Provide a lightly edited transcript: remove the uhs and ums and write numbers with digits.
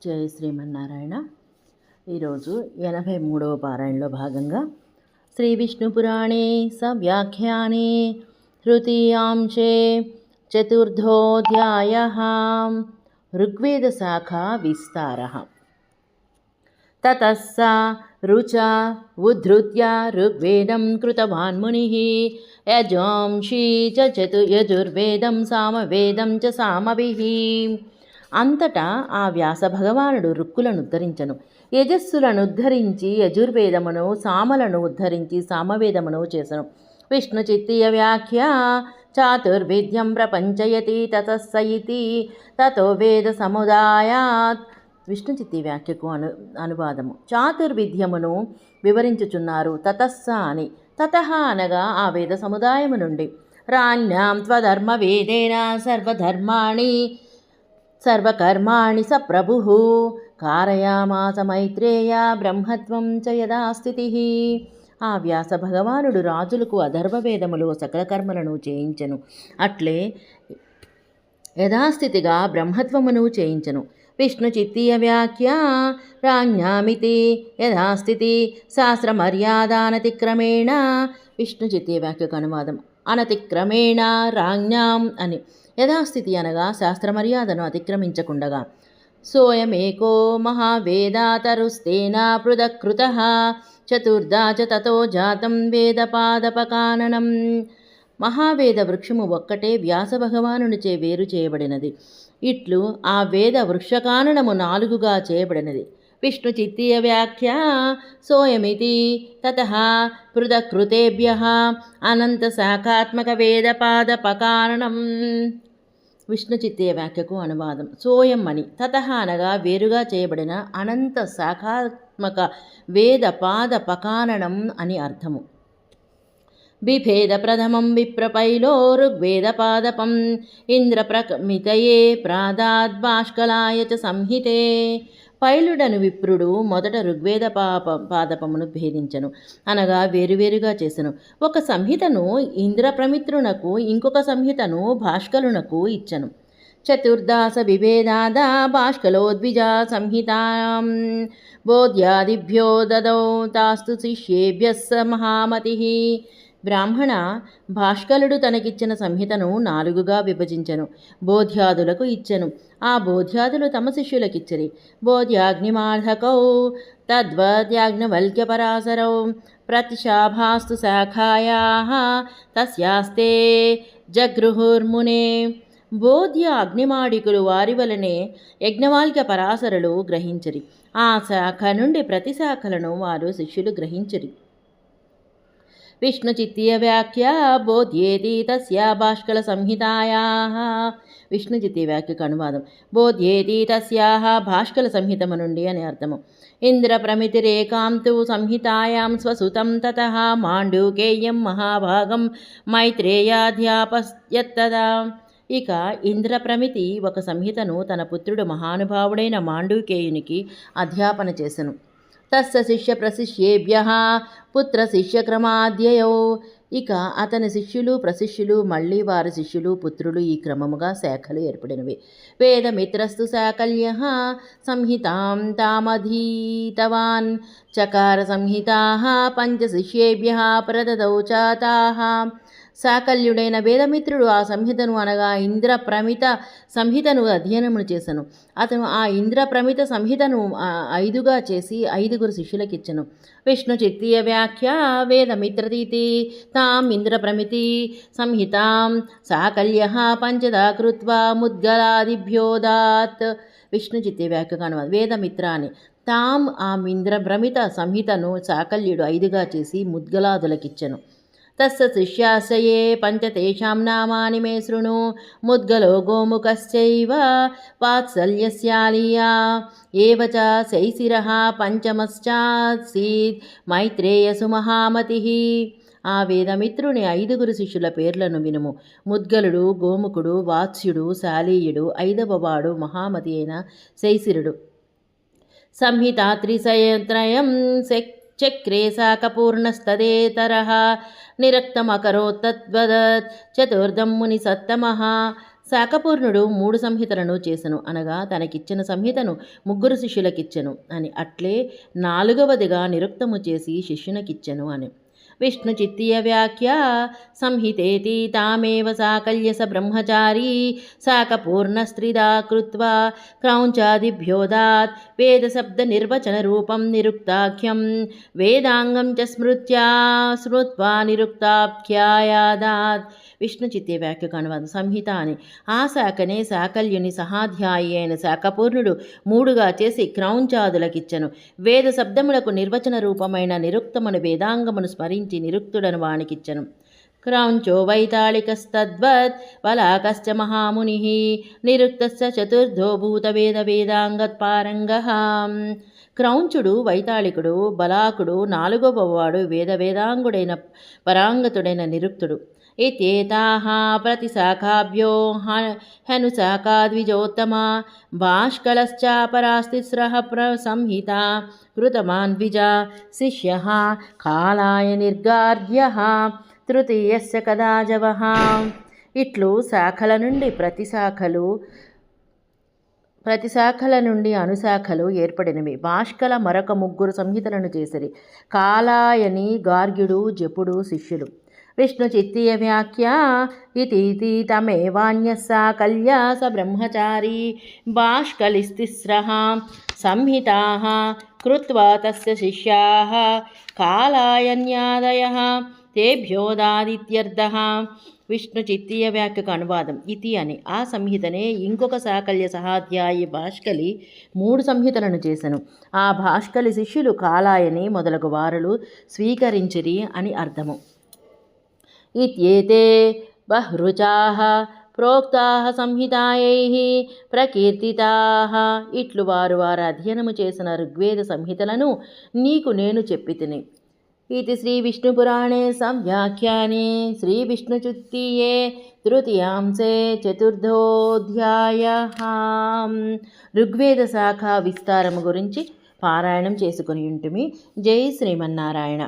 జై శ్రీమన్నారాయణ. ఈరోజు 83వ పారాయణలో భాగంగా శ్రీ విష్ణు పురాణే సవ్యాఖ్యానే తృతీయాంశే చతుర్థోధ్యాయః ఋగ్వేద శాఖా విస్తారః. తతః స రుచా ఉద్ధృత్య ఋగ్వేదం కృతవాన్ మునిః యజాంషీ చ యజుర్వేదం సామవేదం చ సామభిః. అంతటా ఆ వ్యాస భగవానుడు రుక్కులను ఉద్ధరించను, యజస్సులను ఉద్ధరించి యజుర్వేదమును, సామలను ఉద్ధరించి సామవేదమును చేసను. విష్ణు చిత్తీయ వ్యాఖ్య చాతుర్విద్యం ప్రపంచయతి తతస్స ఇతి తతో వేద సముదాయాత్. విష్ణు చిత్తి వ్యాఖ్యకు అనువాదము. చాతుర్విద్యమును వివరించుచున్నారు తతస్స అని. తతః అనగా ఆ వేద సముదాయము నుండి. రాణ్యాం త్వధర్మ వేదేన సర్వకర్మాణి స ప్రభుః కారయామాస మైత్రేయ బ్రహ్మత్వం చ యదా స్థితిః. ఆ వ్యాస భగవానుడు రాజులకు అధర్వవేదములో సకల కర్మలను చేయించెను, అట్లే యథాస్థితిగా బ్రహ్మత్వమును చేయించెను. విష్ణు చిత్తీయ వ్యాఖ్య రాజ్ఞామితి యథాస్థితి శాస్త్రమర్యాదానతిక్రమేణ. విష్ణు చిత్తీయ వ్యాఖ్యకు అనువాదం. అనతిక్రమేణ రాజ్ఞాం అని. యథాస్థితి అనగా శాస్త్రమర్యాదను అతిక్రమించకుండగా. సోయమేకో మహావేదాతరుస్తేన పృథక్కృతః చతుర్దా చ తతో జాతం వేదపాదపకాననం. మహావేద వృక్షము ఒక్కటే వ్యాస భగవానునిచే వేరు చేయబడినది. ఇట్లు ఆ వేద వృక్షకాననము 4గా చేయబడినది. విష్ణు చిత్తీయ వ్యాఖ్య సోయమితి తతః పృథక్కృతేభ్యః అనంత శాఖాత్మక వేదపాదపకారణం. విష్ణు చిత్తీయ వ్యాఖ్యకు అనువాదం. సోయం అని. తతః అనగా వేరుగా చేయబడిన అనంత శాఖాత్మక వేద పాద పకాననం అని అర్థము. బిభేద ప్రథమం విప్రపైలో ఋగ్వేద పాదపం ఇంద్రప్రమితయే ప్రాదాద్ భాష్కలాయ చ సంహితే. పైలుడను విప్రుడు మొదట ఋగ్వేద పాదపమును భేదించను, అనగా వేరువేరుగా చేసెను. ఒక సంహితను ఇంద్రప్రమిత్రునకు, ఇంకొక సంహితను భాష్కలునకు ఇచ్చను. చతుర్దాస విభేదాద భాష్కలో ద్విజా సంహితాం బోధ్యాదిభ్యో దదౌ తాస్తు శిష్యేభ్యః స మహామతిః. బ్రాహ్మణ భాష్కలుడు తనకిచ్చిన సంహితను 4గా విభజించెను, బోధ్యాదులకు ఇచ్చెను. ఆ బోధ్యాదులు తమ శిష్యులకిచ్చిరి. బోధ్యాగ్నిమార్హకౌ తద్వద్యాజ్ఞవల్క్యపరాశరౌ ప్రతిశాభాస్తు శాఖాయాః తస్యాస్తే జగృహుర్మునే. బోధ్య అగ్నిమాడికులు వారి వలనే యజ్ఞవాల్క్య పరాశరులు గ్రహించిరి. ఆ శాఖ నుండి ప్రతి శాఖలను వారు శిష్యులు గ్రహించిరి. విష్ణు చిత్తీయ వ్యాఖ్య బోధ్యేతి తస్యా భాష్కల సంహితాయాః. విష్ణు చిత్తీయ వ్యాఖ్యకు అనువాదం. బోధ్యేతి తస్యాః భాష్కల సంహితము నుండి అని అర్థము. ఇంద్రప్రమితిరేకాంతు సంహితాయాం స్వసుతం తతః మాండూకేయం మహాభాగం మైత్రేయాధ్యాపయత్తదా. ఇక ఇంద్రప్రమితి ఒక సంహితను తన పుత్రుడు మహానుభావుడైన మాండూకేయునికి అధ్యాపన చేసెను. తస్య శిష్య ప్రశిష్యేభ్యః పుత్ర శిష్యక్రమాద్యయౌ. ఇక అతని శిష్యులు ప్రశిష్యులు మళ్ళీ వారి శిష్యులు పుత్రులు ఈ క్రమముగా శాఖలు ఏర్పడినవి. వేదమిత్రస్తు శాకల్యః సంహితాం తామధీతవాన్ చకార సంహితాః పంచశిష్యేభ్యః ప్రదదౌ చ తాః. శాకల్యుడైన వేదమిత్రుడు ఆ సంహితను అనగా ఇంద్రప్రమిత సంహితను అధ్యయనమును చేసెను. అతను ఆ ఇంద్రప్రమిత సంహితను 5గా చేసి 5గురు శిష్యులకిచ్చెను. విష్ణు చిత్తీయ వ్యాఖ్య వేదమిత్రతీతి తాం ఇంద్రప్రమితి సంహితాం శాకల్యః పంచదా కృత్వా ముద్గలాదిభ్యోదాత్. విష్ణు చిత్తీయ వ్యాఖ్యకు అనువాదం. వేదమిత్ర అని. తాం ఆ ఇంద్రప్రమిత సంహితను శాకల్యుడు 5గా చేసి ముద్గలాదులకిచ్చెను. తస్య శిష్యాశయే పంచ తేషాం నామాని మే శృణు ముద్గలో గోముఖశ్చైవ వాత్సల్యస్యాలియా ఏవ చ శైశిరః పంచమశ్చాసీత్ మైత్రేయసు మహామతిః. ఆ వేదమిత్రుని 5గురు శిష్యుల పేర్లను వినుము. ముద్గలుడు, గోముఖుడు, వాత్స్యుడు, శాలీయుడు, 5వవాడు మహామతి అయిన శైశిరుడు. సంహితా త్రిశయత్రయం చక్రే శాకపూర్ణస్తదేతరః నిరక్తమకరోత్తద్వదత్ చతుర్థం మునిసత్తమః శాకపూర్ణుడు 3 సంహితలను చేసెను, అనగా తనకిచ్చిన సంహితను 3 శిష్యులకిచ్చెను అని. అట్లే 4వదిగా నిరుక్తము చేసి శిష్యునికిచ్చెను అని. విష్ణుచిత్తీయ వ్యాఖ్య సంహితేతి తామేవ సాకల్య స బ్రహ్మచారీ శాకపూర్ణస్త్రిదా కృత్వా క్రౌంచాదిభ్యోదాత్ వేదశబ్దనిర్వచనరూపం నిరుక్తాఖ్యం వేదాంగం చ స్మృత్వా నిరుక్తాఖ్యాయాదాత్. విష్ణుచిత్తీయ వ్యాఖ్యకు అనువాదం. సంహిత అని ఆ శాఖనే శాకల్యుని సహాధ్యాయి అయిన శాకపూర్ణుడు 3గా చేసి క్రౌంచాదులకిచ్చెను. వేద శబ్దములకు నిర్వచన రూపమైన నిరుక్తమును వేదాంగమును స్మరించి నిరుక్తుడను వానికిచ్చెను. క్రౌంచో వైతాళికస్తద్వత్ వలాకశ్చ మహామునిః నిరుక్తశ్చ చతుర్థో భూతవేద వేదాంగత్పారంగః. క్రౌంచుడు వైతాళికుడు, బలాకుడు 4వవాడు వేదాంగుడైన పరాంగతుడైన నిరుక్తుడు. ఇత్యేతాః ప్రతిశాఖాభ్యో హనుశాఖాద్విజోత్తమా భాష్కలశ్చాపరాస్తిస్రః సంహితా కృతమాన్ ద్విజా శిష్యః కాలాయ నిర్గార్గ్యః తృతీయస్య కదాజవః. ఇట్లు శాఖల నుండి ప్రతిశాఖల నుండి అనుశాఖలు ఏర్పడినవి. భాష్కల మరొక 3 సంహితలను చేసిరి. కాలాయని, గార్గ్యుడు, జపుడు శిష్యులు. విష్ణుచిత్తీయ వ్యాఖ్య ఇతి తమేవాన్యః సాకల్య స బ్రహ్మచారీ భాష్కలిస్తిస్రః సంహితాః కృత్వా తస్య శిష్యాః కాలాయన్యాదయః తేభ్యోదాదిత్యర్థః. విష్ణుచిత్తీయ వ్యాఖ్యకు అనువాదం. ఇతి అని ఆ సంహితనే ఇంకొక సాకల్య సహాధ్యాయి భాష్కలి 3 సంహితలను చేసెను. ఆ భాష్కలి శిష్యులు కాలాయని మొదలగు వారులు స్వీకరించిరి అని అర్థము. ఇత్యేతే బహృచాః ప్రోక్తాః సంహితాయైః ప్రకీర్తితాః. ఇట్లు వారు అధ్యయనము చేసిన ఋగ్వేద సంహితలను నీకు నేను చెప్పితిని. ఇది శ్రీ విష్ణుపురాణే సంవ్యాఖ్యానే శ్రీ విష్ణుచిత్తీయే తృతీయాంశే చతుర్థోధ్యాయః. ఋగ్వేద శాఖ విస్తారము గురించి పారాయణం చేసుకుని ఉంటుమి. జై శ్రీమన్నారాయణ.